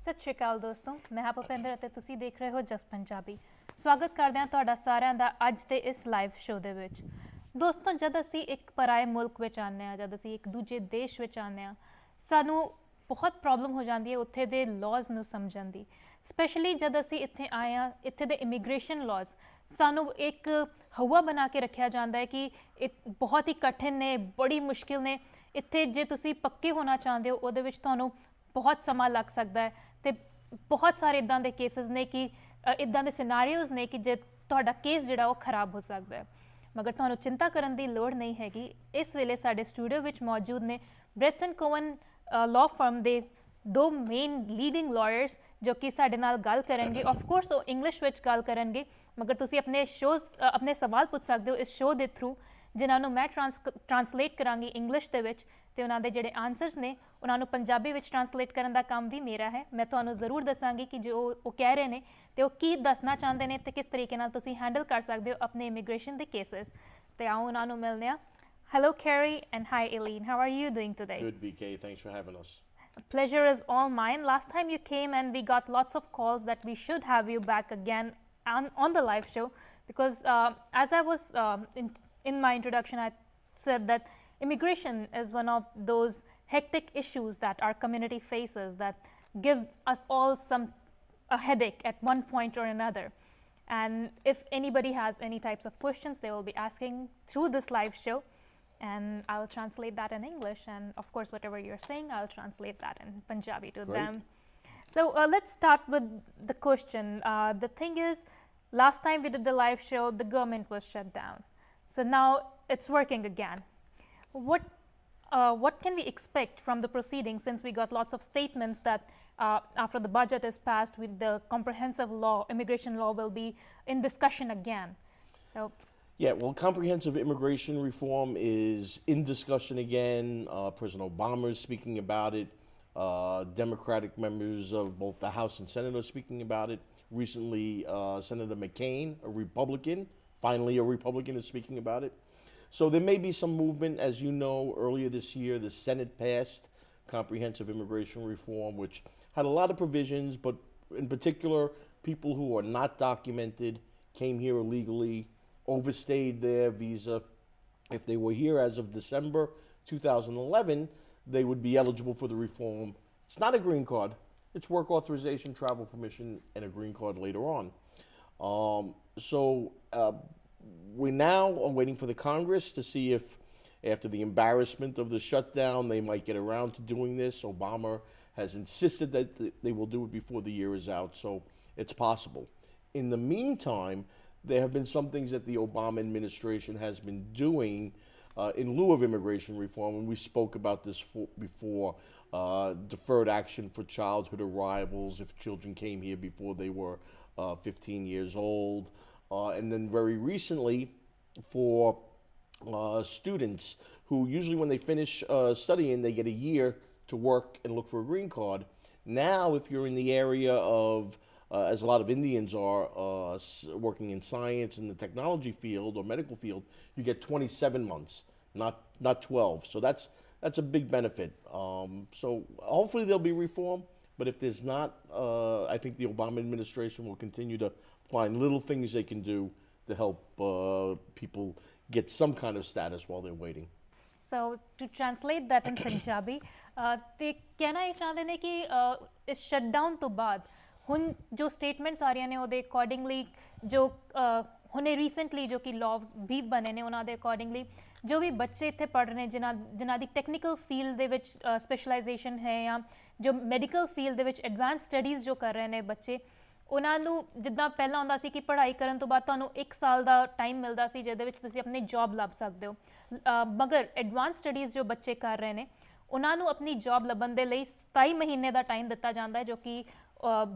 सत श्री अकाल दोस्तों, मैं हाँ भुपिंदर ਅਤੇ ਤੁਸੀਂ ਦੇਖ ਰਹੇ ਹੋ ਜਸ ਪੰਜਾਬੀ। ਸਵਾਗਤ ਕਰਦੇ ਹਾਂ ਤੁਹਾਡਾ ਸਾਰਿਆਂ ਦਾ ਅੱਜ ਦੇ ਇਸ ਲਾਈਵ ਸ਼ੋਅ ਦੇ ਵਿੱਚ। ਦੋਸਤੋ, ਜਦ ਅਸੀਂ ਇੱਕ ਪਰਾਏ ਮੁਲਕ ਵਿੱਚ ਆਉਂਦੇ ਹਾਂ, ਜਦ ਅਸੀਂ ਇੱਕ ਦੂਜੇ ਦੇਸ਼ ਵਿੱਚ ਆਉਂਦੇ ਹਾਂ, ਸਾਨੂੰ ਬਹੁਤ ਪ੍ਰੋਬਲਮ ਹੋ ਜਾਂਦੀ ਹੈ ਉੱਥੇ ਦੇ ਲਾਜ਼ ਨੂੰ ਸਮਝਣ ਦੀ। ਸਪੈਸ਼ਲੀ ਜਦ ਅਸੀਂ ਇੱਥੇ ਆਏ ਹਾਂ, ਇੱਥੇ ਦੇ ਇਮੀਗ੍ਰੇਸ਼ਨ ਲਾਜ਼ ਸਾਨੂੰ ਇੱਕ ਹਵਾ ਬਣਾ ਕੇ ਰੱਖਿਆ ਜਾਂਦਾ ਹੈ ਕਿ ਇਹ ਬਹੁਤ ਹੀ ਕਠਿਨ ਨੇ, ਬੜੀ ਮੁਸ਼ਕਿਲ ਨੇ। ਇੱਥੇ ਜੇ ਤੁਸੀਂ ਪੱਕੇ ਹੋਣਾ ਚਾਹੁੰਦੇ ਹੋ ਉਹਦੇ ਵਿੱਚ ਤੁਹਾਨੂੰ बहुत समा लग सकता है। तो बहुत सारे इदा के केसिस ने कि इदा के सिनारियोज ने कि जे तुहाडा केस जिहड़ा वो खराब हो सकता है, मगर तुहानूं चिंता करन दी लोड़ नहीं हैगी। इस वेले साडे स्टूडियो विच मौजूद ने ब्रेट्स एंड कोवन लॉ फर्म के दो मेन लीडिंग लॉयर्स जो कि साडे नाल गल करनगे। ऑफ कोर्स वो इंग्लिश विच गल करनगे, मगर तुसीं अपने शोज़ अपने सवाल पूछ सकते हो इस शो के थ्रू, जिन्होंने मैं ट्रांसलेट करांगी इंग्लिश दे विच, ते उन्हां दे जिहड़े आंसर्स ने उन्होंने पंजाबी विच ट्रांसलेट करन दा काम भी मेरा है। मैं तुहानूं जरूर दसांगी कि जो वो कह रहे हैं तो वो की दसना चाहते हैं तो किस तरीके नाल तुसीं हैंडल कर सकते हो अपने इमीग्रेशन के केसेस। तो आओ उन्होंने मिलने आ। Hello Carrie and hi Eileen, how are you doing today? Good, BK, thanks for having us. Pleasure is all mine. Last time you came and we got lots of calls that we should have you back again on the live show, because as I was in my introduction I said that immigration is one of those hectic issues that our community faces that gives us all a headache at one point or another. And if anybody has any types of questions, they will be asking through this live show, and I'll translate that in English, and of course whatever you're saying I'll translate that in Punjabi to Great. them. So let's start with the question. The thing is, last time we did the live show the government was shut down, so now it's working again. What can we expect from the proceedings, since we got lots of statements that after the budget is passed, with the comprehensive law, immigration law will be in discussion again? So Yeah, well, comprehensive immigration reform is in discussion again. President Obama is speaking about it. Democratic members of both the House and Senate are speaking about it. Recently, Senator McCain, a Republican, finally a Republican, is speaking about it. So there may be some movement. As you know, earlier this year, the Senate passed comprehensive immigration reform, which had a lot of provisions, but in particular, people who are not documented, came here illegally, overstayed their visa. If they were here as of December 2011, they would be eligible for the reform. It's not a green card. It's work authorization, travel permission, and a green card later on. We now are waiting for the Congress to see if, after the embarrassment of the shutdown, they might get around to doing this. Obama has insisted that they will do it before the year is out, so it's possible. In the meantime, there have been some things that the Obama administration has been doing in lieu of immigration reform, and we spoke about this before. Deferred action for childhood arrivals if children came here before they were 15 years old. And then very recently, for students who usually when they finish studying, they get a year to work and look for a green card. Now, if you're in the area of, as a lot of Indians are, working in science in the technology field or medical field, you get 27 months, not 12. So that's a big benefit. So hopefully there'll be reform. But if there's not, I think the Obama administration will continue to find little things they can do to help people get some kind of status while they're waiting. So to translate that in Punjabi, ते कहना ये चाहते हैं कि इस shutdown तो बाद हुन जो स्टेटमेंट्स आ रही ने ਉਹਦੇ ਅਕੋਰਡਿੰਗਲੀ जो ਹੁਣੇ ਰੀਸੈਂਟਲੀ ਜੋ ਕਿ ਲॉज ਵੀ ਬਣੇ ਨੇ ਉਹਨਾਂ ਦੇ ਅਕੋਰਡਿੰਗਲੀ ਜੋ ਵੀ ਬੱਚੇ ਇੱਥੇ ਪੜ੍ਹ ਰਹੇ ਜਿਨ੍ਹਾਂ ਦੀ ਟੈਕਨੀਕਲ ਫੀਲਡ ਦੇ ਵਿੱਚ ਸਪੈਸ਼ਲਾਈਜੇਸ਼ਨ ਹੈ ਜਾਂ ਜੋ ਮੈਡੀਕਲ ਫੀਲਡ ਦੇ ਵਿੱਚ ਐਡਵਾਂਸ ਸਟੱਡੀਜ਼ ਜੋ ਕਰ ਰਹੇ ਨੇ ਬੱਚੇ, ਉਹਨਾਂ ਨੂੰ ਜਿੱਦਾਂ ਪਹਿਲਾਂ ਹੁੰਦਾ ਸੀ ਕਿ ਪੜ੍ਹਾਈ ਕਰਨ ਤੋਂ ਬਾਅਦ ਤੁਹਾਨੂੰ 1 ਸਾਲ ਦਾ ਟਾਈਮ ਮਿਲਦਾ ਸੀ ਜਿਹਦੇ ਵਿੱਚ ਤੁਸੀਂ ਆਪਣੀ ਜੌਬ ਲੱਭ ਸਕਦੇ ਹੋ, ਮਗਰ ਐਡਵਾਂਸ ਸਟੱਡੀਜ਼ ਜੋ ਬੱਚੇ ਕਰ ਰਹੇ ਨੇ ਉਹਨਾਂ ਨੂੰ ਆਪਣੀ ਜੌਬ ਲੱਭਣ ਦੇ ਲਈ 27 ਮਹੀਨੇ ਦਾ ਟਾਈਮ ਦਿੱਤਾ ਜਾਂਦਾ ਹੈ, ਜੋ ਕਿ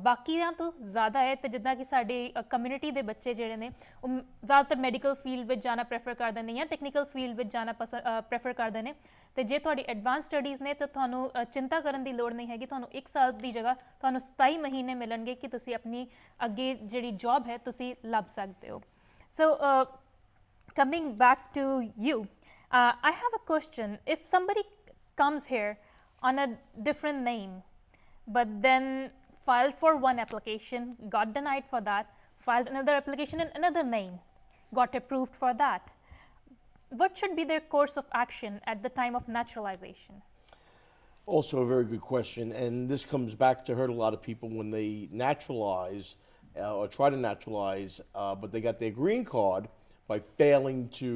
ਬਾਕੀਆਂ ਤੋਂ ਜ਼ਿਆਦਾ ਹੈ। ਤੇ ਜਿੱਦਾਂ ਕਿ ਸਾਡੀ ਕਮਿਊਨਿਟੀ ਦੇ ਬੱਚੇ ਜਿਹੜੇ ਨੇ ਉਹ ਜ਼ਿਆਦਾਤਰ ਮੈਡੀਕਲ ਫੀਲਡ ਵਿੱਚ ਜਾਣਾ ਪ੍ਰੈਫਰ ਕਰਦੇ ਨੇ ਜਾਂ ਟੈਕਨੀਕਲ ਫੀਲਡ ਵਿੱਚ ਜਾਣਾ ਪ੍ਰੈਫਰ ਕਰਦੇ ਨੇ। ਤੇ ਜੇ ਤੁਹਾਡੀ ਐਡਵਾਂਸ ਸਟੱਡੀਜ਼ ਨੇ ਤਾਂ ਤੁਹਾਨੂੰ ਚਿੰਤਾ ਕਰਨ ਦੀ ਲੋੜ ਨਹੀਂ ਹੈਗੀ, ਤੁਹਾਨੂੰ 1 ਸਾਲ ਦੀ ਜਗ੍ਹਾ ਤੁਹਾਨੂੰ 27 ਮਹੀਨੇ ਮਿਲਣਗੇ ਕਿ ਤੁਸੀਂ ਆਪਣੀ ਅੱਗੇ ਜਿਹੜੀ ਜੌਬ ਹੈ ਤੁਸੀਂ ਲੱਭ ਸਕਦੇ ਹੋ। So coming back to you, I have a question. If somebody comes here on a different name, but then filed for one application, got denied for that, filed another application in another name, got approved for that. What should be their course of action at the time of naturalization? Also, a very good question, and this comes back to hurt a lot of people when they naturalize or try to naturalize, but they got their green card by failing to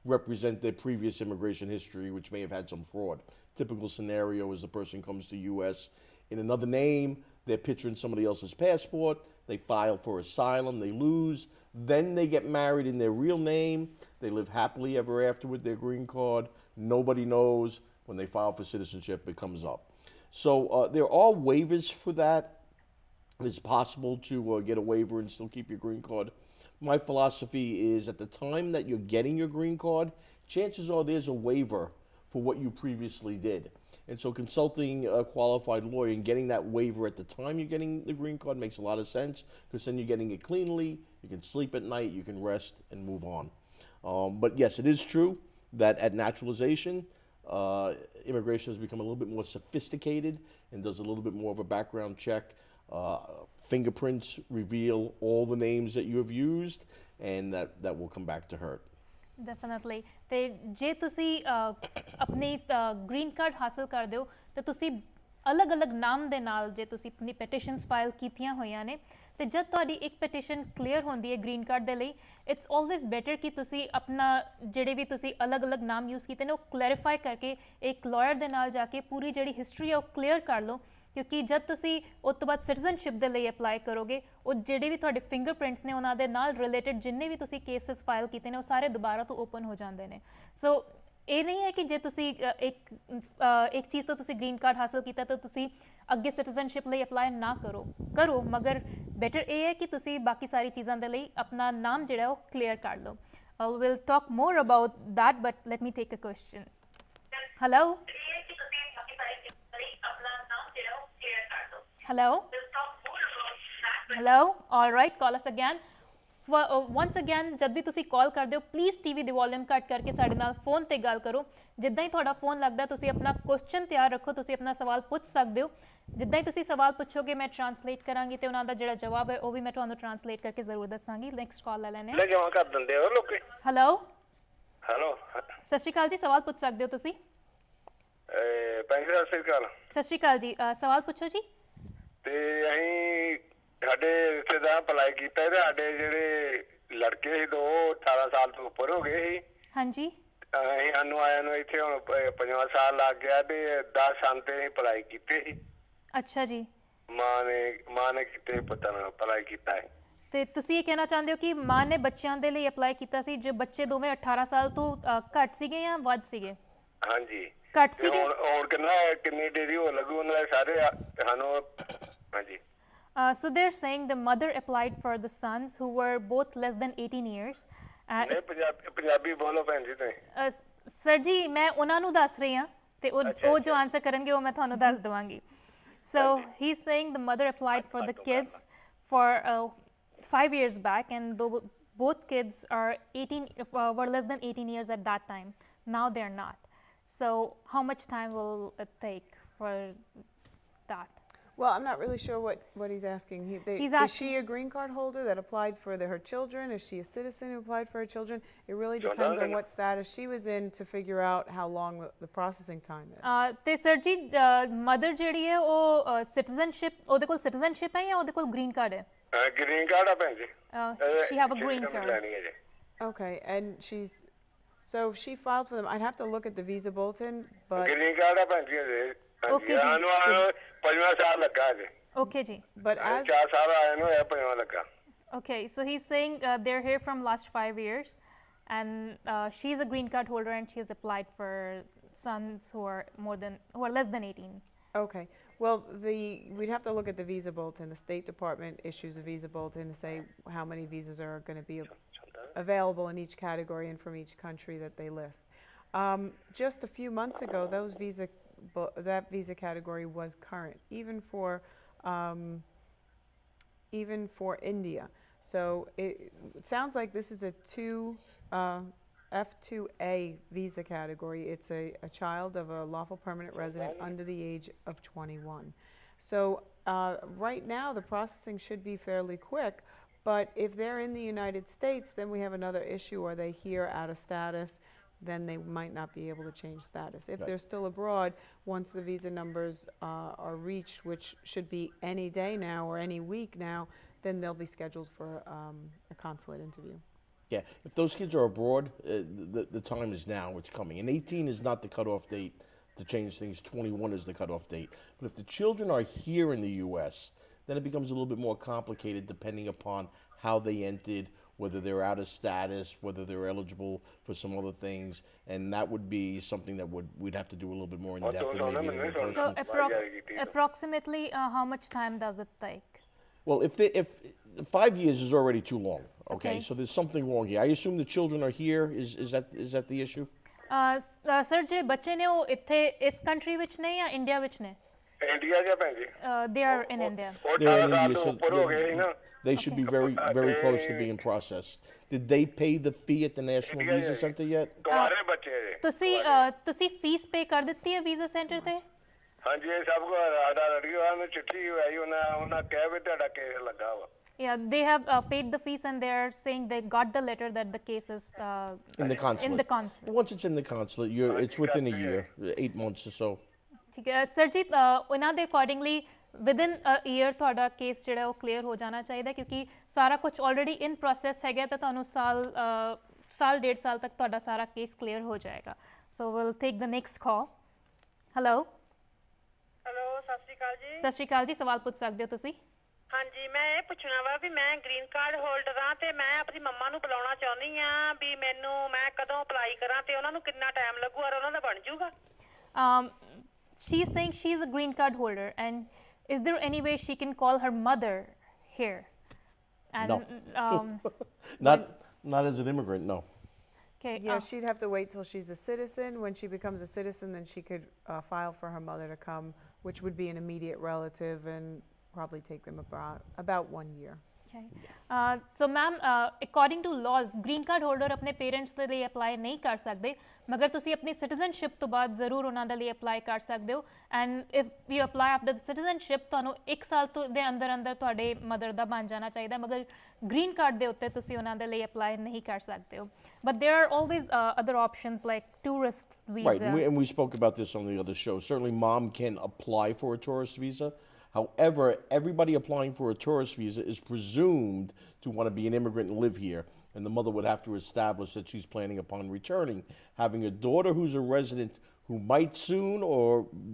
represent their previous immigration history, which may have had some fraud. Typical scenario is the person comes to U.S. in another name, they're picturing somebody else's passport, they file for asylum, they lose, then they get married in their real name, they live happily ever after with their green card, nobody knows. When they file for citizenship, it comes up. So there are waivers for that. It's possible to get a waiver and still keep your green card. My philosophy is at the time that you're getting your green card, chances are there's a waiver for what you previously did. And so consulting a qualified lawyer and getting that waiver at the time you're getting the green card makes a lot of sense, because then you're getting it cleanly, you can sleep at night, you can rest and move on. But yes, it is true that at naturalization, immigration has become a little bit more sophisticated and does a little bit more of a background check. Fingerprints reveal all the names that you have used, and that will come back to hurt. Definitely ਤੇ ਜੇ ਤੁਸੀਂ ਆਪਣੀ green card ਹਾਸਲ ਕਰਦੇ ਹੋ ਤਾਂ ਤੁਸੀਂ ਅਲੱਗ-ਅਲੱਗ ਨਾਮ ਦੇ ਨਾਲ ਜੇ ਤੁਸੀਂ ਆਪਣੀ ਪੈਟੀਸ਼ਨਸ ਫਾਈਲ ਕੀਤੀਆਂ ਹੋਈਆਂ ਨੇ ਤੇ ਜਦ ਤੁਹਾਡੀ ਇੱਕ ਪੈਟੀਸ਼ਨ ਕਲੀਅਰ ਹੁੰਦੀ ਹੈ ਗ੍ਰੀਨ ਕਾਰਡ ਦੇ ਲਈ ਇਟਸ ਆਲਵੇਜ਼ ਬੈਟਰ ਕਿ ਤੁਸੀਂ ਆਪਣਾ ਜਿਹੜੇ ਵੀ ਤੁਸੀਂ ਅਲੱਗ-ਅਲੱਗ ਨਾਮ ਯੂਜ਼ ਕੀਤੇ ਨੇ ਉਹ ਕਲੈਰੀਫਾਈ ਕਰਕੇ ਇੱਕ ਲਾਇਰ ਦੇ ਨਾਲ ਜਾ ਕੇ ਪੂਰੀ ਜਿਹੜੀ ਹਿਸਟਰੀ ਹੈ ਉਹ ਕਲੀਅਰ ਕਰ ਲਓ, ਕਿਉਂਕਿ ਜਦ ਤੁਸੀਂ ਉਸ ਤੋਂ ਬਾਅਦ ਸਿਟੀਜ਼ਨਸ਼ਿਪ ਦੇ ਲਈ ਅਪਲਾਈ ਕਰੋਗੇ ਉਹ ਜਿਹੜੇ ਵੀ ਤੁਹਾਡੇ ਫਿੰਗਰਪ੍ਰਿੰਟਸ ਨੇ ਉਹਨਾਂ ਦੇ ਨਾਲ ਰਿਲੇਟਡ ਜਿੰਨੇ ਵੀ ਤੁਸੀਂ ਫਾਈਲ ਕੀਤੇ ਨੇ ਉਹ ਸਾਰੇ ਦੁਬਾਰਾ ਤੋਂ ਓਪਨ ਹੋ ਜਾਂਦੇ ਨੇ। ਸੋ ਇਹ ਨਹੀਂ ਹੈ ਕਿ ਜੇ ਤੁਸੀਂ ਇੱਕ ਚੀਜ਼ ਤੋਂ ਤੁਸੀਂ ਗ੍ਰੀਨ ਕਾਰਡ ਹਾਸਲ ਕੀਤਾ ਤਾਂ ਤੁਸੀਂ ਅੱਗੇ ਸਿਟੀਜ਼ਨਸ਼ਿਪ ਲਈ ਅਪਲਾਈ ਨਾ ਕਰੋ ਮਗਰ ਬੈਟਰ ਇਹ ਹੈ ਕਿ ਤੁਸੀਂ ਬਾਕੀ ਸਾਰੀ ਚੀਜ਼ਾਂ ਦੇ ਲਈ ਆਪਣਾ ਨਾਮ ਜਿਹੜਾ ਉਹ ਕਲੀਅਰ ਕਰ ਲਓ। We'll talk more about that, but let me take a question. Hello? Hello? Hello? All right, call us again. Once again, ਜਦ ਵੀ ਤੁਸੀਂ ਕਾਲ ਕਰਦੇ ਹੋ ਪਲੀਜ਼ ਟੀਵੀ ਦੀ ਵੋਲਿਊਮ ਘੱਟ ਕਰਕੇ ਸਾਡੇ ਨਾਲ ਫੋਨ ਤੇ ਗੱਲ ਕਰੋ। ਜਿੱਦਾਂ ਹੀ ਤੁਹਾਡਾ ਫੋਨ ਲੱਗਦਾ ਤੁਸੀਂ ਆਪਣਾ ਕੁਐਸਚਨ ਤਿਆਰ ਰੱਖੋ, ਤੁਸੀਂ ਆਪਣਾ ਸਵਾਲ ਪੁੱਛ ਸਕਦੇ ਹੋ। ਜਿੱਦਾਂ ਹੀ ਤੁਸੀਂ ਸਵਾਲ ਪੁੱਛੋਗੇ ਮੈਂ ਟ੍ਰਾਂਸਲੇਟ ਕਰਾਂਗੀ ਤੇ ਉਹਨਾਂ ਦਾ ਜਿਹੜਾ ਜਵਾਬ ਹੈ ਉਹ ਵੀ ਮੈਂ ਤੁਹਾਨੂੰ ਟ੍ਰਾਂਸਲੇਟ ਕਰਕੇ ਜ਼ਰੂਰ ਦੱਸਾਂਗੀ। ਨੈਕਸਟ ਕਾਲ ਲੈ ਲੈਣੇ ਆ। ਜਮਾ ਕਰ ਦਿੰਦੇ ਹੋ ਲੋਕੀ। ਹੈਲੋ ਹੈਲੋ ਸਤਿ ਸ਼੍ਰੀ ਅਕਾਲ ਜੀ, ਸਵਾਲ ਪੁੱਛ ਸਕਦੇ ਹੋ ਤੁਸੀਂ। ਪੰਜ ਸਤਿ ਸ੍ਰੀ ਅਕਾਲ। ਸਤਿ ਸ਼੍ਰੀ ਅਕਾਲ ਜੀ, ਸਵਾਲ ਪੁੱਛੋ ਜੀ। ਤੇ ਅਸੀਂ ਸਾਡੇ ਰਿਸ਼ਤੇਦਾਰ ਅਪਲਾਈ ਕੀਤਾ ਤੇ ਸਾਡੇ ਜਿਹੜੇ ਲੜਕੇ ਸੀ 18 ਸਾਲ ਤੋਂ ਉੱਪਰ ਹੋ ਗਏ ਸੀ। ਹਾਂਜੀ। ਅਸੀਂ ਸਾਨੂੰ ਆਇਆ ਨੂੰ ਇੱਥੇ ਹੁਣ 5 ਸਾਲ ਲੱਗ ਗਿਆ ਤੇ 10 ਸਾਲ ਤੇ ਅਸੀਂ ਅਪਲਾਈ ਕੀਤੇ ਸੀ। ਅੱਛਾ ਜੀ। ਮਾਂ ਨੇ ਕੀਤੇ ਪੁੱਤਾਂ ਨਾਲ ਅਪਲਾਈ ਕੀਤਾ ਹੈ। ਤੇ ਤੁਸੀਂ ਇਹ ਕਹਿਣਾ ਚਾਹੁੰਦੇ ਹੋ ਕਿ ਮਾਂ ਨੇ ਬੱਚਿਆਂ ਦੇ ਲਈ ਅਪਲਾਈ ਕੀਤਾ ਸੀ ਜੋ ਬੱਚੇ ਦੋਵੇਂ 18 ਸਾਲ ਤੋਂ ਘੱਟ ਸੀਗੇ ਜਾਂ ਵੱਧ ਸੀਗੇ? ਹਾਂਜੀ ਘੱਟ ਸੀਗੇ। ਹੁਣ ਕਿੰਨੀ ਦੇਰੀ ਹੋ ਲੱਗੂ ਉਹਨਾਂ ਦੇ ਸਾਰੇ ਸਾਨੂੰ। ਹਾਂਜੀ। So they're saying the mother applied for the sons who were both less than 18 years. Punjabi ਬੋਲੋ ਭੈਣ ਜੀ ਤੁਸੀਂ। ਸਰ ਜੀ ਮੈਂ ਉਹਨਾਂ ਨੂੰ ਦੱਸ ਰਹੀ ਹਾਂ ਤੇ ਉਹ ਜੋ ਆਨਸਰ ਕਰਨਗੇ ਉਹ ਮੈਂ ਤੁਹਾਨੂੰ ਦੱਸ ਦਵਾਂਗੀ। So he's saying the mother applied for the kids for 5 years back, and both kids were less than 18 years at that time. Now they're not. So how much time will it take for that? Well, I'm not really sure what he's asking. He's Is asking, she a green card holder that applied for her children? Is she a citizen who applied for her children? It really depends on what status she was in to figure out how long the processing time is. ਤੇ sir ਜੀ mother ਜਿਹੜੀ ਹੈ ਉਹ ਉਹਦੇ ਕੋਲ citizenship ਹੈ ਜਾਂ ਉਹਦੇ ਕੋਲ ਗ੍ਰੀਨ ਕਾਰਡ ਹੈ? ਗ੍ਰੀਨ ਕਾਰਡ ਆ ਭੈਣ ਜੀ। She have a green card. Okay, and so she filed for them. I'd have to look at the visa bulletin, but green card ਆ ਭੈਣ ਜੀ। Okay ਜੀ। ਸਾਨੂੰ 5ਵਾਂ ਸਾਲ ਲੱਗਾ ਜੀ। Okay ਜੀ। but as 4 ਸਾਲ ਆਏ ਨੂੰ ਇਹ 5ਵਾਂ ਲੱਗਾ। Okay, so he's saying they're here from last 5 years, and she's a green card holder, and she has applied for sons who are less than 18. Okay. Well, we'd have to look at the visa bulletin. The State Department issues a visa bulletin to say how many visas are going to be available in each category and from each country that they list. Just a few months ago, that visa category was current, even for India. So it sounds like this is a F2A visa category. It's a child of a lawful permanent resident under the age of 21. So right now, the processing should be fairly quick. But if they're in the United States, then we have another issue. Are they here out of status? Then they might not be able to change status. If Right. they're still abroad, once the visa numbers are reached, which should be any day now or any week now, then they'll be scheduled for a consulate interview. Yeah, if those kids are abroad, the time is now. It's coming. And 18 is not the cutoff date to change things. 21 is the cutoff date. But if the children are here in the U.S., then it becomes a little bit more complicated depending upon how they entered, whether they're out of status, whether they're eligible for some other things. And that would be something that we'd have to do a little bit more in depth and maybe in So person. approximately how much time does it take? Well, if 5 years is already too long, okay? Okay. So there's something wrong here. I assume the children are here. Is that the issue? Sir ਜਿਹੜੇ ਬੱਚੇ ਨੇ ਉਹ ਇੱਥੇ ਇਸ country ਵਿੱਚ ਨੇ ਜਾਂ India ਵਿੱਚ ਨੇ? ਇੰਡੀਆ ਜਾਂ ਭੈਣ ਜੀ ਦੇ ਆਰ ਇਨ ਇੰਡੀਆ. ਉਹ They're 18 in ਸਾਲ India, ਤੋਂ so ਉੱਪਰ ਹੋ ਗਏ ਸੀ ਨਾ they should be very close to being processed. Did they pay the fee at the National Visa Center yet? ਤੁਹਾਡੇ ਬੱਚੇ ਜੇ ਤੁਸੀਂ ਫੀਸ ਪੇ ਕਰ ਦਿੱਤੀ ਹੈ ਵੀਜ਼ਾ ਸੈਂਟਰ ਤੇ? ਹਾਂਜੀ ਇਹ ਸਭ ਕੁਝ ਰਾਡਾ ਰੜੀਓ ਨੂੰ ਚਿੱਠੀ ਆਈ ਉਹਨਾਂ ਕਹਿ ਵੀ ਤੁਹਾਡਾ ਕੇਸ ਲੱਗਾ ਵਾ Yeah, they have paid the fees and they are saying they got the letter that the case is In the consulate. in the consulate. Once it's in the consulate, it's within a year, 8 months or so. ਠੀਕ ਹੈ sir ਜੀ, ਉਹਨਾਂ ਦੇ accordingly within ਅ year ਤੁਹਾਡਾ case ਜਿਹੜਾ ਉਹ clear ਹੋ ਜਾਣਾ ਚਾਹੀਦਾ, ਕਿਉਂਕਿ ਸਾਰਾ ਕੁਝ ਆਲਰੇਡੀ ਇਨ ਪ੍ਰੋਸੈਸ ਹੈਗਾ ਤਾਂ ਤੁਹਾਨੂੰ ਸਾਲ ਡੇਢ ਸਾਲ ਤੱਕ ਤੁਹਾਡਾ ਸਾਰਾ ਕੇਸ ਕਲੀਅਰ ਹੋ ਜਾਏਗਾ. So will take the next call. Hello hello ਸਤਿ ਸ਼੍ਰੀ ਅਕਾਲ ਜੀ। ਸਤਿ ਸ਼੍ਰੀ ਅਕਾਲ ਜੀ, ਸਵਾਲ ਪੁੱਛ ਸਕਦੇ ਹੋ ਤੁਸੀਂ. ਹਾਂਜੀ ਮੈਂ ਇਹ ਪੁੱਛਣਾ ਵਾ ਵੀ ਮੈਂ ਗ੍ਰੀਨ ਕਾਰਡ ਹੋਲਡਰ ਹਾਂ ਤੇ ਮੈਂ ਆਪਣੀ ਮੰਮਾ ਨੂੰ ਬੁਲਾਉਣਾ ਚਾਹੁੰਦੀ ਆ ਵੀ ਮੈਂ ਕਦੋਂ ਅਪਲਾਈ ਕਰਾਂ ਤੇ ਉਹਨਾਂ ਨੂੰ ਕਿੰਨਾ ਟਾਈਮ ਲੱਗੂ ਔਰ ਉਹਨਾਂ ਦਾ ਬਣ ਜਾਊਗਾ? She's saying she's a green card holder, and is there any way she can call her mother here? And, No. Not as an immigrant, no. okay. Yeah, she'd have to wait till she's a citizen. When she becomes a citizen, then she could file for her mother to come, which would be an immediate relative and probably take them about 1 year. Okay. So ma'am, according to laws, green card holder ਆਪਣੇ parents ਦੇ ਲਈ apply ਨਹੀਂ ਕਰ ਸਕਦੇ, ਮਗਰ ਤੁਸੀਂ ਆਪਣੀ citizenship ਤੋਂ ਬਾਅਦ ਜ਼ਰੂਰ ਉਹਨਾਂ ਦੇ ਲਈ ਅਪਲਾਈ ਕਰ ਸਕਦੇ ਹੋ. And if you apply after the citizenship ਤੁਹਾਨੂੰ 1 ਸਾਲ ਤੋਂ ਦੇ ਅੰਦਰ ਅੰਦਰ ਤੁਹਾਡੇ ਮਦਰ ਦਾ ਬਣ ਜਾਣਾ ਚਾਹੀਦਾ, ਮਗਰ ਗ੍ਰੀਨ ਕਾਰਡ ਦੇ ਉੱਤੇ ਤੁਸੀਂ ਉਹਨਾਂ ਦੇ ਲਈ ਅਪਲਾਈ ਨਹੀਂ ਕਰ ਸਕਦੇ ਹੋ. ਬਟ ਦੇਰ R always other options like tourist Right, visa. and we spoke about this on the other show. Certainly, mom can apply for a tourist visa. However, everybody applying for a tourist visa is presumed to want to be an immigrant and live here, and the mother would have to establish that she's planning upon returning. Having a daughter who's a resident who might soon or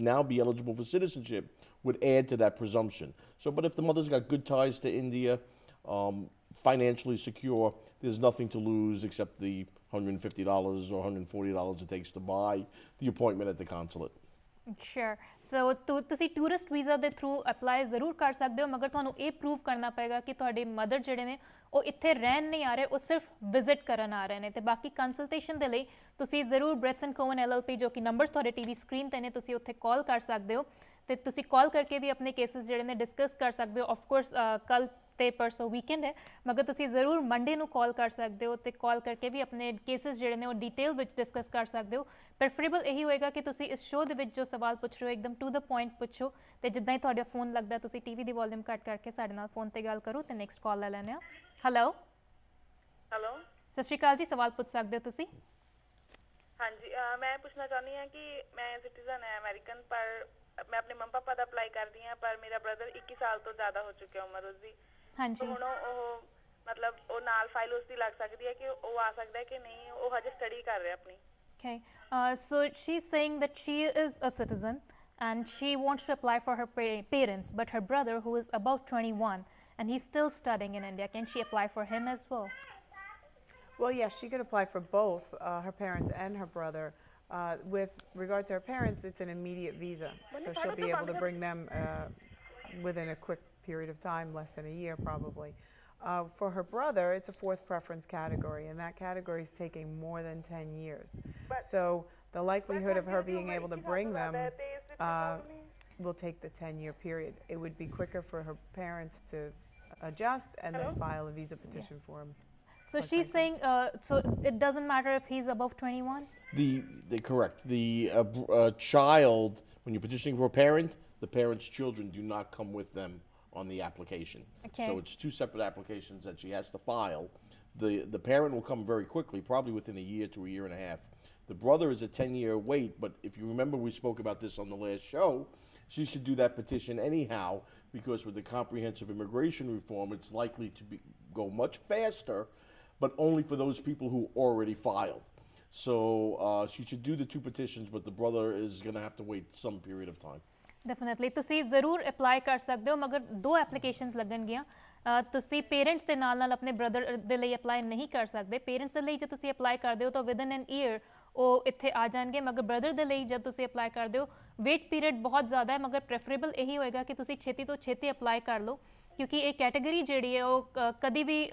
now be eligible for citizenship would add to that presumption. So, but if the mother's got good ties to India, financially secure, there's nothing to lose except the $150 or $140 it takes to buy the appointment at the consulate. ਸ਼ੋਰ. ਸੋ ਤੁਸੀਂ tourist visa ਦੇ through apply ਜ਼ਰੂਰ ਕਰ ਸਕਦੇ ਹੋ, ਮਗਰ ਤੁਹਾਨੂੰ ਇਹ prove ਕਰਨਾ ਪਏਗਾ ਕਿ ਤੁਹਾਡੇ ਮਦਰ ਜਿਹੜੇ ਨੇ ਉਹ ਇੱਥੇ ਰਹਿਣ ਨਹੀਂ ਆ ਰਹੇ, ਉਹ ਸਿਰਫ ਵਿਜ਼ਿਟ ਕਰਨ ਆ ਰਹੇ ਨੇ. ਤੇ ਬਾਕੀ ਕੰਸਲਟੇਸ਼ਨ ਦੇ ਲਈ ਤੁਸੀਂ ਜ਼ਰੂਰ ਬ੍ਰੈਟਸਨ ਕੋਵਨ LLP, ਜੋ ਕਿ ਨੰਬਰਸ ਤੁਹਾਡੇ ਟੀਵੀ ਸਕਰੀਨ ਤੇ ਨੇ, ਤੁਸੀਂ ਉੱਥੇ ਕਾਲ ਕਰ ਸਕਦੇ ਹੋ ਤੇ ਤੁਸੀਂ ਕਾਲ ਕਰਕੇ ਵੀ ਆਪਣੇ ਕੇਸਿਸ ਜਿਹੜੇ ਨੇ ਡਿਸਕਸ ਕਰ ਸਕਦੇ ਹੋ. ਆਫ ਕੋਰਸ ਕੱਲ ਤੇ ਪਰਸੋਂ ਵੀਕਐਂਡ ਹੈ, ਮਗਰ ਤੁਸੀਂ ਜ਼ਰੂਰ ਮੰਡੇ ਨੂੰ ਕਾਲ ਕਰ ਸਕਦੇ ਹੋ ਤੇ ਕਾਲ ਕਰਕੇ ਵੀ ਆਪਣੇ ਕੇਸਿਸ ਜਿਹੜੇ ਨੇ ਉਹ ਡਿਟੇਲ ਵਿੱਚ ਡਿਸਕਸ ਕਰ ਸਕਦੇ ਹੋ. ਪ੍ਰੈਫਰੇਬਲ ਇਹੀ ਹੋਏਗਾ ਕਿ ਤੁਸੀਂ ਇਸ ਸ਼ੋਅ ਦੇ ਵਿੱਚ ਜੋ ਸਵਾਲ ਪੁੱਛ ਰਹੇ ਹੋ ਇੱਕਦਮ ਟੂ ਦ ਪੁਆਇੰਟ ਪੁੱਛੋ, ਤੇ ਜਿੱਦਾਂ ਹੀ ਤੁਹਾਡਾ ਫੋਨ ਲੱਗਦਾ ਤੁਸੀਂ ਟੀਵੀ ਦੀ ਵੋਲਿਊਮ ਘੱਟ ਕਰਕੇ ਸਾਡੇ ਨਾਲ ਫੋਨ ਤੇ ਗੱਲ ਕਰੋ. ਤੇ ਨੈਕਸਟ ਕਾਲ ਲੈ ਲੈਂਦੇ ਹਾਂ. ਹੈਲੋ ਹੈਲੋ ਸਤਿ ਸ਼੍ਰੀ ਅਕਾਲ ਜੀ, ਸਵਾਲ ਪੁੱਛ ਸਕਦੇ ਹੋ ਤੁਸੀਂ. ਹਾਂਜੀ ਮੈਂ ਪੁੱਛਣਾ ਚਾਹੁੰਦੀ ਹਾਂ ਕਿ ਮੈਂ ਸਿਟੀਜ਼ਨ ਹੈ ਅਮਰੀਕਨ, ਪਰ ਮੈਂ ਆਪਣੇ ਮੰਮਾ ਪਾਪਾ ਦਾ ਅਪਲਾਈ ਕਰਦੀ ਹਾਂ, ਪਰ ਮੇਰਾ ਬ੍ਰਦਰ 21 ਸਾਲ ਤੋਂ ਜ਼ਿਆਦਾ ਹੋ ਚੁੱਕਿਆ ਉਮਰ ਉਸਦੀ. ਹਾਂਜੀ. ਹੁਣ ਉਹ ਮਤਲਬ ਉਹ ਨਾਲ ਫਾਈਲ ਉਸਦੀ ਲੱਗ ਸਕਦੀ ਹੈ ਕਿ ਉਹ ਆ ਸਕਦਾ ਹੈ ਕਿ ਨਹੀਂ, ਉਹ ਹਜੇ ਸਟੱਡੀ ਕਰ ਰਿਹਾ ਆਪਣੀ. Okay, so she's saying that she is a citizen and she wants to apply for her parents, but her brother, who is about 21 and he's still studying in India, can she apply for him as well? Well, yes, she could apply for both her parents and her brother. With regard to her parents, it's an immediate visa, so she'll be able to bring them within a quick period of time, less than a year probably. For her brother, it's a fourth preference category, and that category is taking more than 10 years. So the likelihood of her being able to bring them will take the 10-year period. It would be quicker for her parents to adjust and then file a visa petition for him. So she's saying, so it doesn't matter if he's above 21? Correct. The child, when you're petitioning for a parent, the parents' children do not come with them on the application. Okay. So it's two separate applications that she has to file. The parent will come very quickly, probably within a year to a year and a half. The brother is a 10-year wait, but if you remember, we spoke about this on the last show. She should do that petition anyhow, because with the comprehensive immigration reform, it's likely to go much faster, but only for those people who already filed. So she should do the two petitions, but the brother is going to have to wait some period of time. Definitely ਤੁਸੀਂ ਜ਼ਰੂਰ apply ਕਰ ਸਕਦੇ ਹੋ, ਮਗਰ ਦੋ applications ਲੱਗਣਗੀਆਂ। ਤੁਸੀਂ parents ਦੇ ਨਾਲ ਨਾਲ ਆਪਣੇ ਬ੍ਰਦਰ ਦੇ ਲਈ ਅਪਲਾਈ ਨਹੀਂ ਕਰ ਸਕਦੇ। ਪੇਰੈਂਟਸ ਦੇ ਲਈ ਜੇ ਤੁਸੀਂ ਅਪਲਾਈ ਕਰਦੇ ਹੋ ਤਾਂ ਵਿਦਨ ਐਨ ਈਅਰ ਉਹ ਇੱਥੇ ਆ ਜਾਣਗੇ, ਮਗਰ ਬ੍ਰਦਰ ਦੇ ਲਈ ਜਦ ਤੁਸੀਂ ਅਪਲਾਈ ਕਰਦੇ ਹੋ ਵੇਟ ਪੀਰੀਅਡ ਬਹੁਤ ਜ਼ਿਆਦਾ ਹੈ, ਮਗਰ ਪ੍ਰੈਫਰੇਬਲ ਇਹੀ ਹੋਏਗਾ ਕਿ ਤੁਸੀਂ ਛੇਤੀ ਤੋਂ ਛੇਤੀ ਅਪਲਾਈ ਕਰ ਲਓ, ਕਿਉਂਕਿ ਇਹ ਕੈਟਾਗਰੀ ਜਿਹੜੀ ਹੈ ਉਹ ਕਦੀ ਵੀ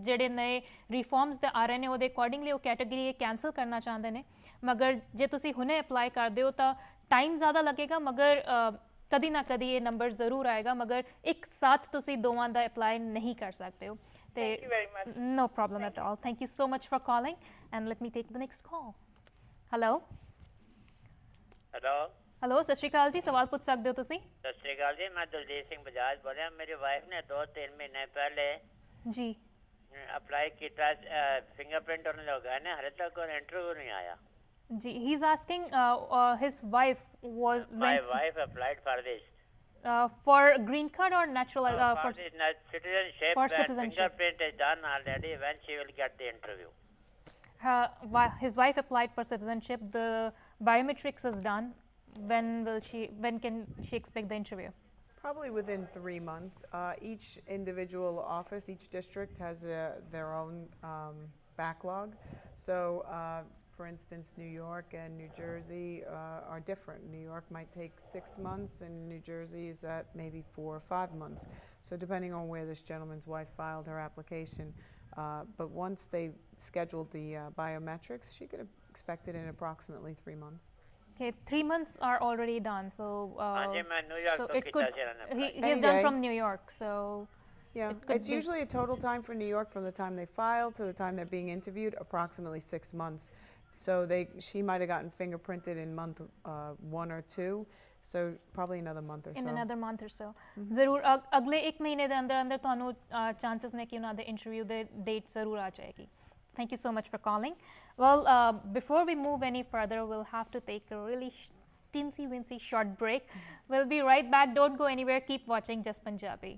ਜਿਹੜੇ ਨਏ ਰਿਫਾਰਮਸ ਦੇ ਆ ਰਹੇ ਨੇ ਉਹਦੇ ਅਕੋਰਡਿੰਗਲੀ ਉਹ ਕੈਟਾਗਰੀ ਇਹ ਕੈਂਸਲ ਕਰਨਾ ਚਾਹੁੰਦੇ ਨੇ। ਮਗਰ ਜੇ ਤੁਸੀਂ ਹੁਣੇ ਅਪਲਾਈ ਕਰਦੇ ਹੋ ਤਾਂ टाइम ज़्यादा लगेगा, मगर कदी ना कदी ये नंबर ज़रूर आएगा, मगर एक साथ तुसी दोवां दा अप्लाई नहीं कर सकते हो। Thank you very much. No problem at all. Thank you so much for calling, and let me take the next call. Hello. Hello hello, सत श्री अकाल जी, सवाल पूछ सकते हो तुसी? सत श्रीकाल जी, मैं दलजीत सिंह बजाज बोल रहा। मेरी वाइफ ने 2-3 महीने पहले जी अप्लाई किया, फिंगरप्रिंट होने लगा है ना, हाले तक कोई इंटरव्यू नहीं आया। जी, he is asking his wife was My went wife applied for this for green card or natural for this citizenship, for and citizenship. fingerprint is done already. When she will get the interview? His wife applied for citizenship. The biometrics is done. When can she expect the interview? Probably within 3 months. Each individual office, each district has their own backlog. So, for instance, New York and New Jersey are different. New York might take 6 months, and New Jersey is at maybe 4 or 5 months. So depending on where this gentleman's wife filed her application. But once they scheduled the biometrics, she could expect it in approximately 3 months. Okay, 3 months are already done. So, हाँ जी, मैं New York so तो it किया could. जरा ने He apply। is done Any from New York. So Yeah, it could it's be- usually a total time for New York from the time they file to the time they're being interviewed, approximately 6 months. So she might have gotten fingerprinted in month 1 or 2, so probably another month or in so. another month or so. ਜ਼ਰੂਰ ਅਗਲੇ 1 ਮਹੀਨੇ ਦੇ ਅੰਦਰ ਅੰਦਰ ਤੁਹਾਨੂੰ chances ਨੇ ਕਿ ਉਹਨਾਂ ਦੇ ਇੰਟਰਵਿਊ ਦੇ ਡੇਟ ਜ਼ਰੂਰ ਆ ਜਾਏਗੀ। Thank you so much for calling. Well, before we move any further, we'll have to take a really teensy wincy short break. We'll be right back. Don't go anywhere. Keep watching Just Punjabi.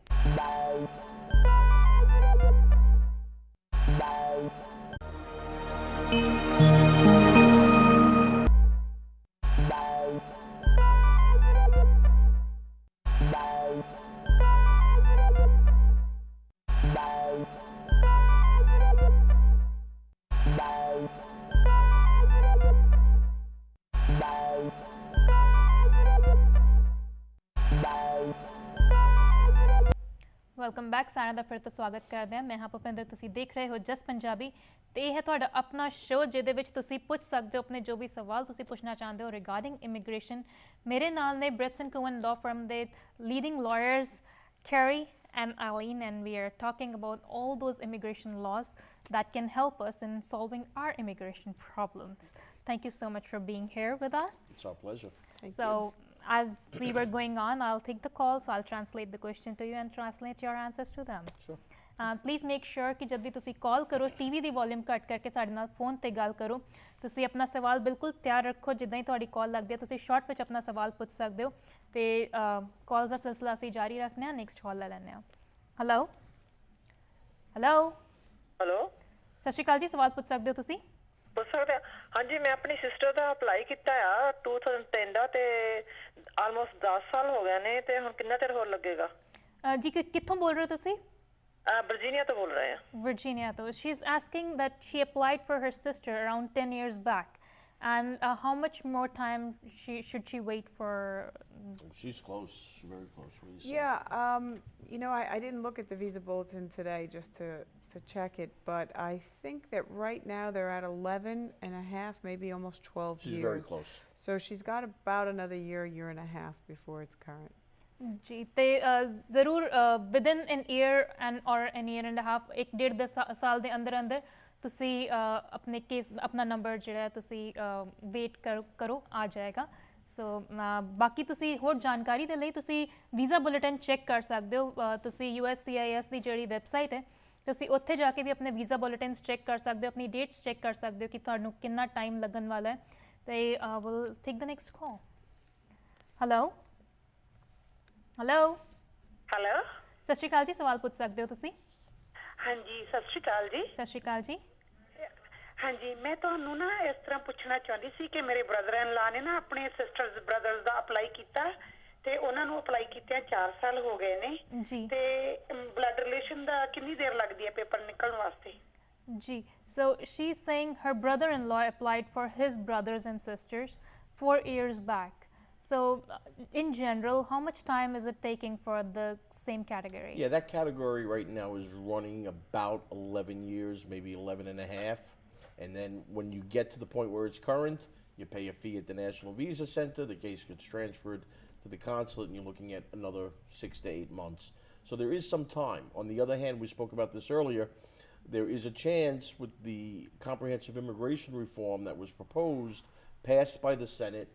Welcome back. ਸਾਰਿਆਂ ਦਾ ਫਿਰ ਤੋਂ ਸਵਾਗਤ ਕਰਦੇ ਹਾਂ। ਮੈਂ ਹਾਂ ਭੁਪਿੰਦਰ, ਤੁਸੀਂ ਦੇਖ ਰਹੇ ਹੋ ਜਸਟ ਪੰਜਾਬੀ ਤੇ ਇਹ ਹੈ ਤੁਹਾਡਾ ਆਪਣਾ ਸ਼ੋਅ ਜਿਹਦੇ ਵਿੱਚ ਤੁਸੀਂ ਪੁੱਛ ਸਕਦੇ ਹੋ ਆਪਣੇ ਜੋ ਵੀ ਸਵਾਲ ਤੁਸੀਂ ਪੁੱਛਣਾ ਚਾਹੁੰਦੇ ਹੋ ਰਿਗਾਰਡਿੰਗ ਇਮੀਗ੍ਰੇਸ਼ਨ। ਮੇਰੇ ਨਾਲ ਨੇ ਬ੍ਰਿਟਸ ਐਂਡ ਕੋਵਨ ਲਾਅ ਫਰਮ ਦੇ leading lawyers Carrie and Eileen, and we are talking about all those immigration laws that can help us in solving our immigration problems. Thank you so much for being here with us. It's our pleasure. Thank So, you. as we were going on, I'll take the call, so I'll translate the question to you and translate your answers to them. Sure. Please make sure ਕਿ ਜਦ ਵੀ ਤੁਸੀਂ ਕਾਲ ਕਰੋ TV ਦੀ volume ਘੱਟ ਕਰਕੇ ਸਾਡੇ ਨਾਲ phone ਤੇ ਗੱਲ ਕਰੋ। ਤੁਸੀਂ ਆਪਣਾ ਸਵਾਲ ਬਿਲਕੁਲ ਤਿਆਰ ਰੱਖੋ, ਜਿੱਦਾਂ ਹੀ ਤੁਹਾਡੀ ਕਾਲ ਲੱਗਦੀ ਹੈ ਤੁਸੀਂ ਸ਼ਾਰਟ ਵਿੱਚ ਆਪਣਾ ਸਵਾਲ ਪੁੱਛ ਸਕਦੇ ਹੋ ਤੇ ਕਾਲਸ ਦਾ ਸਿਲਸਿਲਾ ਅਸੀਂ ਜਾਰੀ ਰੱਖਦੇ ਹਾਂ। ਨੈਕਸਟ ਕਾਲ ਲੈ ਲੈਂਦੇ ਹਾਂ। ਹੈਲੋ ਹੈਲੋ ਹੈਲੋ, ਸਤਿ ਸ਼੍ਰੀ ਅਕਾਲ ਜੀ, ਸਵਾਲ ਪੁੱਛ ਸਕਦੇ ਹੋ ਤੁਸੀਂ। ਪੁੱਛ ਸਕਦੇ ਹਾਂ? ਹਾਂਜੀ, ਮੈਂ ਆਪਣੀ ਸਿਸਟਰ ਦਾ ਅਪਲਾਈ ਕੀਤਾ ਆ 2010 ਦਾ ਤੇ ਆਲਮੋਸਟ 10 ਸਾਲ ਹੋ ਗਏ ਨੇ ਤੇ ਹੁਣ ਕਿੰਨਾ ਚਿਰ ਹੋਰ ਲੱਗੇਗਾ? ਜੀ ਕਿੱਥੋਂ ਬੋਲ ਰਹੇ ਹੋ ਤੁਸੀਂ? ਵਰਜੀਨੀਆ ਤੋਂ ਬੋਲ ਰਹੇ ਆ। Virginia though. She's asking that she applied for her sister around 10 years back, and how much more time should she wait for? She's close. She's very close. What do you say? Yeah, you know, I didn't look at the visa bulletin today just to check it, but I think that right now they're at 11 and a half, maybe almost 12 She's years. very close. So she's got about another year and a half before it's current. जी ते ज़रूर within an year and or an year and a half एक डेढ़ दस साल ਦੇ ਅੰਦਰ ਅੰਦਰ ਤੁਸੀਂ ਆਪਣੇ ਕੇਸ ਆਪਣਾ ਨੰਬਰ ਜਿਹੜਾ ਤੁਸੀਂ ਵੇਟ ਕਰੋ ਆ ਜਾਏਗਾ ਸੋ ਬਾਕੀ ਤੁਸੀਂ ਹੋਰ ਜਾਣਕਾਰੀ ਦੇ ਲਈ ਤੁਸੀਂ ਵੀਜ਼ਾ ਬੁਲੇਟਿਨ ਚੈੱਕ ਕਰ ਸਕਦੇ ਹੋ ਤੁਸੀਂ USCIS ਦੀ ਜਿਹੜੀ ਵੈਬਸਾਈਟ ਹੈ ਤੁਸੀਂ ਉੱਥੇ ਜਾ ਕੇ ਵੀ ਆਪਣੇ ਵੀਜ਼ਾ ਬੁਲੇਟਿਨਸ ਚੈੱਕ ਕਰ ਸਕਦੇ ਹੋ ਆਪਣੀ ਡੇਟਸ ਚੈੱਕ ਕਰ ਸਕਦੇ ਹੋ ਕਿ ਤੁਹਾਨੂੰ ਕਿੰਨਾ ਟਾਈਮ ਲੱਗਣ ਵਾਲਾ ਹੈ ਤੇ will take the next call hello hello hello ਸਤਿ ਸ਼੍ਰੀ ਅਕਾਲ ਜੀ ਸਵਾਲ ਪੁੱਛ ਸਕਦੇ ਹੋ ਤੁਸੀਂ ਹਾਂਜੀ ਸਤਿ ਸ਼੍ਰੀ ਅਕਾਲ ਜੀ ਸਤਿ ਸ਼੍ਰੀ ਅਕਾਲ ਜੀ ਹਾਂਜੀ ਮੈਂ ਤੁਹਾਨੂੰ ਨਾ ਇਸ ਤਰ੍ਹਾਂ ਪੁੱਛਣਾ ਚਾਹੁੰਦੀ ਸੀ ਕਿ ਮੇਰੇ ਬ੍ਰਦਰ ਇਨ ਲਾ ਨੇ ਨਾ ਆਪਣੇ ਸਿਸਟਰਸ ਬ੍ਰਦਰਸ ਦਾ ਅਪਲਾਈ ਕੀਤਾ ਤੇ ਉਹਨਾਂ ਨੂੰ ਅਪਲਾਈ ਕੀਤਿਆਂ 4 ਸਾਲ ਹੋ ਗਏ ਨੇ ਜੀ ਤੇ ਬਲੱਡ ਰਿਲੇਸ਼ਨ ਦਾ ਕਿੰਨੀ ਦੇਰ ਲੱਗਦੀ ਹੈ ਪੇਪਰ ਨਿਕਲਣ ਵਾਸਤੇ Ji. So she's saying her brother-in-law applied for his brothers and sisters 4 years back. So in general, how much time is it taking for the same category? Yeah, that category right now is running about 11 years, maybe 11 and a half. And then when you get to the point where it's current, you pay a fee at the National Visa Center, the case gets transferred to the consulate, and you're looking at another 6 to 8 months. So there is some time. On the other hand, we spoke about this earlier, there is a chance with the comprehensive immigration reform that was proposed, passed by the Senate,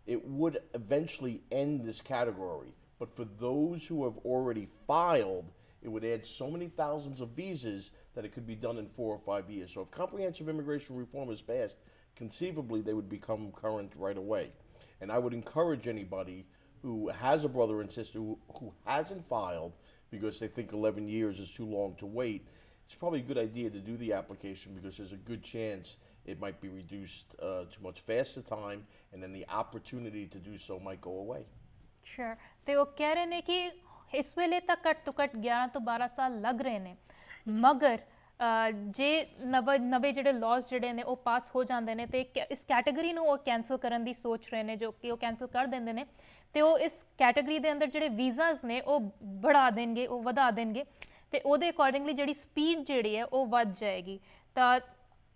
it would eventually end this category. But for those who have already filed, it would add so many thousands of visas that it could be done in 4 or 5 years. So if comprehensive immigration reform is passed, conceivably they would become current right away. And I would encourage anybody who has a brother and sister who hasn't filed because they think 11 years is too long to wait, it's probably a good idea to do the application because there's a good chance it might be reduced to much faster time, and then the opportunity to do so might go away. Sure. ਤੇ ਉਹ ਕਹਿ ਰਹੇ ਨੇ ਕਿ ਇਸ ਵੇਲੇ ਤਾਂ ਘੱਟ ਤੋਂ ਘੱਟ 11 ਤੋਂ 12 ਸਾਲ ਲੱਗ ਰਹੇ ਨੇ ਮਗਰ ਜੇ ਨਵੇਂ ਜਿਹੜੇ ਲਾਜ਼ ਜਿਹੜੇ ਨੇ ਉਹ ਪਾਸ ਹੋ ਜਾਂਦੇ ਨੇ ਤੇ ਇਸ ਕੈਟਾਗਰੀ ਨੂੰ ਉਹ ਕੈਂਸਲ ਕਰਨ ਦੀ ਸੋਚ ਰਹੇ ਨੇ ਜੋ ਕਿ ਉਹ ਕੈਂਸਲ ਕਰ ਦਿੰਦੇ ਨੇ ਤੇ ਉਹ ਇਸ ਕੈਟਾਗਰੀ ਦੇ ਅੰਦਰ ਜਿਹੜੇ ਵੀਜ਼ਾਸ ਨੇ ਉਹ ਵਧਾ ਦੇਣਗੇ ਉਹ ਵਧਾ ਦੇਣਗੇ ਤੇ ਉਹਦੇ ਅਕੋਰਡਿੰਗਲੀ ਜਿਹੜੀ ਸਪੀਡ ਜਿਹੜੀ ਹੈ ਉਹ ਵੱਧ ਜਾਏਗੀ ਤਾਂ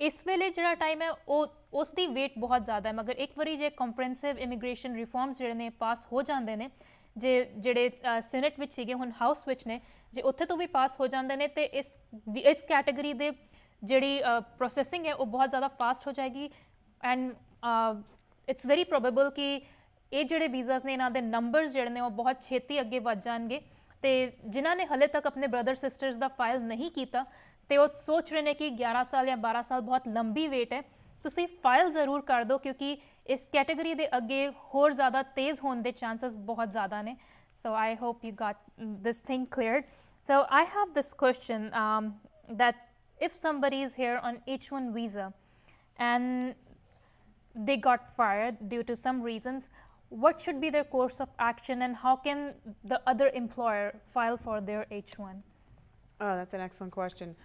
ਇਸ ਵੇਲੇ ਜਿਹੜਾ ਟਾਈਮ ਹੈ ਉਹ ਉਸ ਦੀ ਵੇਟ ਬਹੁਤ ਜ਼ਿਆਦਾ ਹੈ ਮਗਰ ਇੱਕ ਵਾਰੀ ਜੇ ਕੰਪ੍ਰੈਂਸਿਵ ਇਮੀਗ੍ਰੇਸ਼ਨ ਰਿਫਾਰਮਸ ਜਿਹੜੇ ਨੇ ਪਾਸ ਹੋ ਜਾਂਦੇ ਨੇ ਜਿਹੜੇ ਸੈਨੇਟ ਵਿੱਚ ਸੀਗੇ ਹੁਣ ਹਾਊਸ ਵਿੱਚ ਨੇ ਜੇ ਉੱਥੇ ਤੋਂ ਵੀ ਪਾਸ ਹੋ ਜਾਂਦੇ ਨੇ ਤੇ ਇਸ ਕੈਟਾਗਰੀ ਦੇ ਜਿਹੜੀ ਪ੍ਰੋਸੈਸਿੰਗ ਹੈ ਉਹ ਬਹੁਤ ਜ਼ਿਆਦਾ ਫਾਸਟ ਹੋ ਜਾਏਗੀ ਐਂਡ ਇਟਸ ਵੈਰੀ ਪ੍ਰੋਬੇਬਲ ਕਿ ਇਹ ਜਿਹੜੇ ਵੀਜ਼ਾਸ ਨੇ ਇਹਨਾਂ ਦੇ ਨੰਬਰਸ ਜਿਹੜੇ ਨੇ ਉਹ ਬਹੁਤ ਛੇਤੀ ਅੱਗੇ ਵੱਧ ਜਾਣਗੇ ਤੇ ਜਿਨ੍ਹਾਂ ਨੇ ਹਲੇ ਤੱਕ ਆਪਣੇ ਬ੍ਰਦਰ ਸਿਸਟਰਸ ਦਾ ਫਾਈਲ ਨਹੀਂ ਕੀਤਾ ਤੇ ਉਹ ਸੋਚ ਰਹੇ ਨੇ ਕਿ 11 ਸਾਲ ਜਾਂ 12 ਸਾਲ ਬਹੁਤ ਲੰਬੀ ਵੇਟ ਹੈ ਤੁਸੀਂ ਫਾਈਲ ਜ਼ਰੂਰ ਕਰ ਦਿਓ ਕਿਉਂਕਿ ਇਸ ਕੈਟਾਗਰੀ ਦੇ ਅੱਗੇ ਹੋਰ ਜ਼ਿਆਦਾ ਤੇਜ਼ ਹੋਣ ਦੇ ਚਾਂਸਸ ਬਹੁਤ ਜ਼ਿਆਦਾ ਨੇ so I hope you got this thing cleared. So I have this question that if somebody is here on H1 visa and they got fired due to some reasons, what should be their course of action and how can the other employer file for their H1? Oh, that's an excellent question.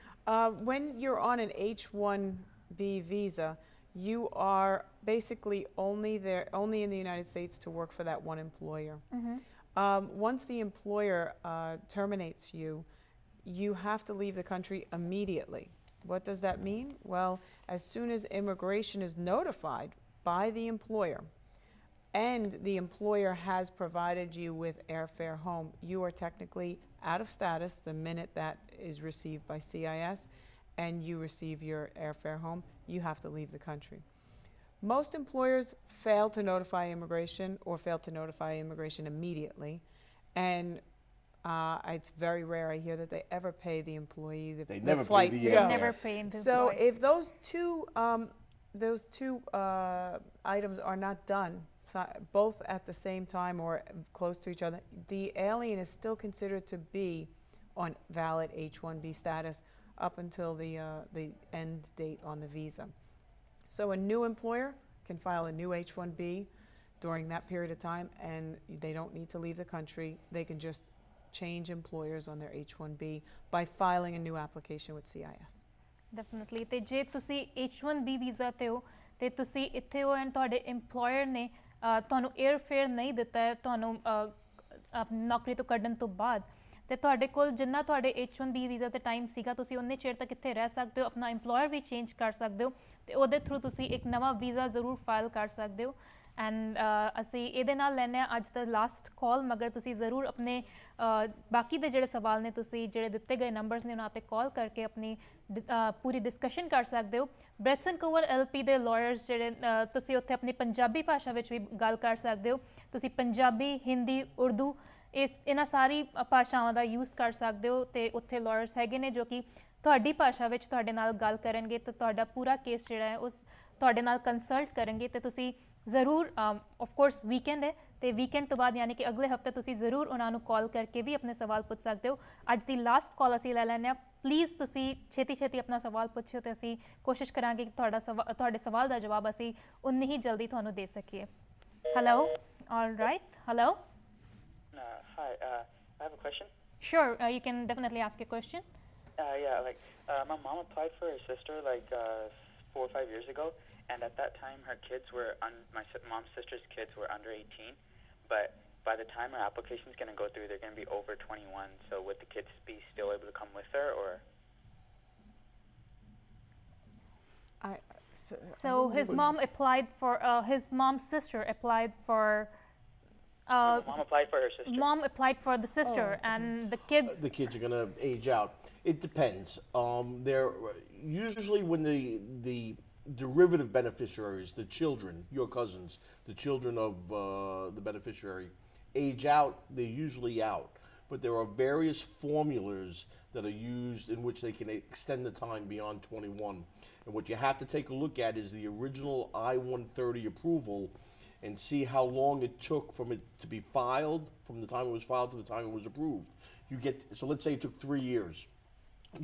When you're on an H1B visa, you are basically only in the United States to work for that one employer. Once the employer terminates you, you have to leave the country immediately. What does that mean? Well, as soon as immigration is notified by the employer and the employer has provided you with airfare home, you are technically out of status the minute that is received by CIS and you receive your airfare home, you have to leave the country. Most employers fail to notify immigration or fail to notify immigration immediately, and it's very rare I hear that they ever pay the employee the never flight pay to the go. Never pay the So employee. if those two items are not done both at the same time or close to each other, the alien is still considered to be on valid H1B status up until the end date on the visa. So a new employer can file a new H1B during that period of time and they don't need to leave the country. They can just change employers on their H1B by filing a new application with CIS. Definitely. ਤੇ ਜੇ ਤੁਸੀਂ H1B visa ਤੇ ਹੋ ਤੇ ਤੁਸੀਂ ਇੱਥੇ ਹੋ and ਤੁਹਾਡੇ EMPLOYER ਨੇ ਤੁਹਾਨੂੰ 에ਅਰਫੇਅਰ ਨਹੀਂ ਦਿੱਤਾ ਹੈ ਤੁਹਾਨੂੰ ਨੌਕਰੀ ਤੋਂ ਕੱਢਣ ਤੋਂ ਬਾਅਦ ਤੇ ਤੁਹਾਡੇ ਕੋਲ ਜਿੰਨਾ ਤੁਹਾਡੇ H1B ਵੀਜ਼ਾ ਤੇ ਟਾਈਮ ਸੀਗਾ ਤੁਸੀਂ ਉਨੇ ਚਿਰ ਤੱਕ ਇੱਥੇ ਰਹਿ ਸਕਦੇ ਹੋ ਆਪਣਾ EMPLOYER ਵੀ ਚੇਂਜ ਕਰ ਸਕਦੇ ਹੋ ਤੇ ਉਹਦੇ ਥਰੂ ਤੁਸੀਂ ਇੱਕ ਨਵਾਂ ਵੀਜ਼ਾ ਜ਼ਰੂਰ ਫਾਈਲ ਕਰ ਸਕਦੇ ਹੋ ਐਂਡ ਅਸੀਂ ਇਹਦੇ ਨਾਲ ਲੈਂਦੇ ਹਾਂ ਅੱਜ ਦਾ ਲਾਸਟ ਕਾਲ, ਮਗਰ ਤੁਸੀਂ ਜ਼ਰੂਰ ਆਪਣੇ ਬਾਕੀ ਦੇ ਜਿਹੜੇ ਸਵਾਲ ਨੇ ਤੁਸੀਂ ਜਿਹੜੇ ਦਿੱਤੇ ਗਏ ਨੰਬਰਸ ਨੇ ਉਹਨਾਂ 'ਤੇ ਕਾਲ ਕਰਕੇ ਆਪਣੀ ਪੂਰੀ ਡਿਸਕਸ਼ਨ ਕਰ ਸਕਦੇ ਹੋ। ਬ੍ਰੈਟਸਨ ਕੋਵਰ LP ਦੇ ਲਾਇਰਸ ਜਿਹੜੇ ਤੁਸੀਂ ਉੱਥੇ ਆਪਣੀ ਪੰਜਾਬੀ ਭਾਸ਼ਾ ਵਿੱਚ ਵੀ ਗੱਲ ਕਰ ਸਕਦੇ ਹੋ। ਤੁਸੀਂ ਪੰਜਾਬੀ, ਹਿੰਦੀ, ਉਰਦੂ ਇਹਨਾਂ ਸਾਰੀ ਭਾਸ਼ਾਵਾਂ ਦਾ ਯੂਜ਼ ਕਰ ਸਕਦੇ ਹੋ ਅਤੇ ਉੱਥੇ ਲਾਇਰਸ ਹੈਗੇ ਨੇ ਜੋ ਕਿ ਤੁਹਾਡੀ ਭਾਸ਼ਾ ਵਿੱਚ ਤੁਹਾਡੇ ਨਾਲ ਗੱਲ ਕਰਨਗੇ ਅਤੇ ਤੁਹਾਡਾ ਪੂਰਾ ਕੇਸ ਜਿਹੜਾ ਹੈ ਉਸ ਤੁਹਾਡੇ ਨਾਲ ਕੰਸਲਟ ਕਰਨਗੇ। ਅਤੇ ਤੁਸੀਂ ਜ਼ਰੂਰ ਆਫ ਕੋਰਸ ਵੀਕਐਂਡ ਹੈ ਅਤੇ ਵੀਕਐਂਡ ਤੋਂ ਬਾਅਦ ਯਾਨੀ ਕਿ ਅਗਲੇ ਹਫਤੇ ਤੁਸੀਂ ਜ਼ਰੂਰ ਉਹਨਾਂ ਨੂੰ ਕਾਲ ਕਰਕੇ ਵੀ ਆਪਣੇ ਸਵਾਲ ਪੁੱਛ ਸਕਦੇ ਹੋ। ਅੱਜ ਦੀ ਲਾਸਟ ਕਾਲ ਅਸੀਂ ਲੈ ਲੈਂਦੇ ਹਾਂ। ਪਲੀਜ਼ ਤੁਸੀਂ ਛੇਤੀ ਆਪਣਾ ਸਵਾਲ ਪੁੱਛਿਓ ਅਤੇ ਅਸੀਂ ਕੋਸ਼ਿਸ਼ ਕਰਾਂਗੇ ਕਿ ਤੁਹਾਡੇ ਸਵਾਲ ਦਾ ਜਵਾਬ ਅਸੀਂ ਉਨੀ ਹੀ ਜਲਦੀ ਤੁਹਾਨੂੰ ਦੇ ਸਕੀਏ। Hello, all right, hello. Hi, I have a question. Sure, you can definitely ask a question. Yeah, my mom applied for her sister 4 or 5 years ago, and at that time her kids were my mom's sister's kids were under 18, but by the time her application is going to go through, they're going to be over 21. So would the kids be still able to come with her, or? So his mom applied for his mom's sister applied for. Mom applied for her sister. Mom applied for the sister, and the kids. The kids are going to age out. It depends. They're usually when the derivative beneficiaries, the children, your cousins, the children of the beneficiary, age out. They're usually out, but there are various formulas that are used in which they can extend the time beyond 21. And what you have to take a look at is the original I-130 approval, and see how long it took from it to be filed, from the time it was filed to the time it was approved. So let's say it took 3 years.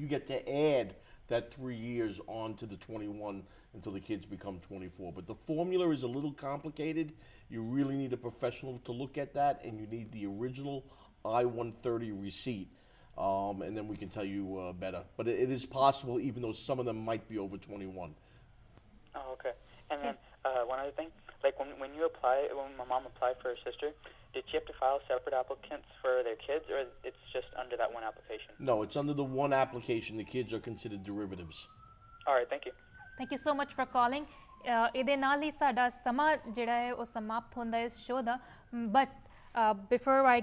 You get to add that 3 years on to the 21 until the kids become 24. But the formula is a little complicated. You really need a professional to look at that, and you need the original I-130 receipt. And then we can tell you better. But it is possible, even though some of them might be over 21. Oh, okay. And then one other thing. When my mom applied for her sister, did she have to file separate applicants for their kids, or it's just under that one application? No, it's under the one application. The kids are considered derivatives. All right, thank you. Thank you so much for calling. ਇਹਦੇ ਨਾਲ ਹੀ ਸਾਡਾ ਸਮਾਂ ਜਿਹੜਾ ਹੈ ਉਹ ਸਮਾਪਤ ਹੁੰਦਾ ਹੈ ਇਸ show the. But before I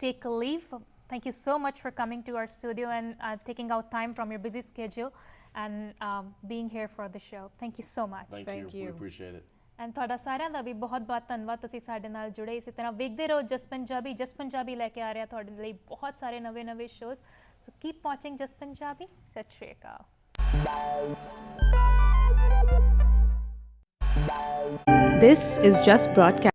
take a leave, thank you so much for coming to our studio and taking out time from your busy schedule and being here for the show. Thank you so much. Thank you. We appreciate it. And ਤੁਹਾਡਾ ਸਾਰਿਆਂ ਦਾ ਵੀ ਬਹੁਤ ਧੰਨਵਾਦ, ਤੁਸੀਂ ਸਾਡੇ ਨਾਲ ਜੁੜੇ। ਇਸੇ ਤਰ੍ਹਾਂ ਵੇਖਦੇ ਰਹੋ ਜਸ ਪੰਜਾਬੀ ਲੈ ਕੇ ਆ ਰਿਹਾ ਤੁਹਾਡੇ ਲਈ ਬਹੁਤ ਸਾਰੇ ਨਵੇਂ ਸ਼ੋਜ਼। ਸੋ ਕੀਪ ਵਾਚਿੰਗ ਜਸ ਪੰਜਾਬੀ। ਸਤਿ ਸ਼੍ਰੀ ਅਕਾਲ। This is Just Broadcast.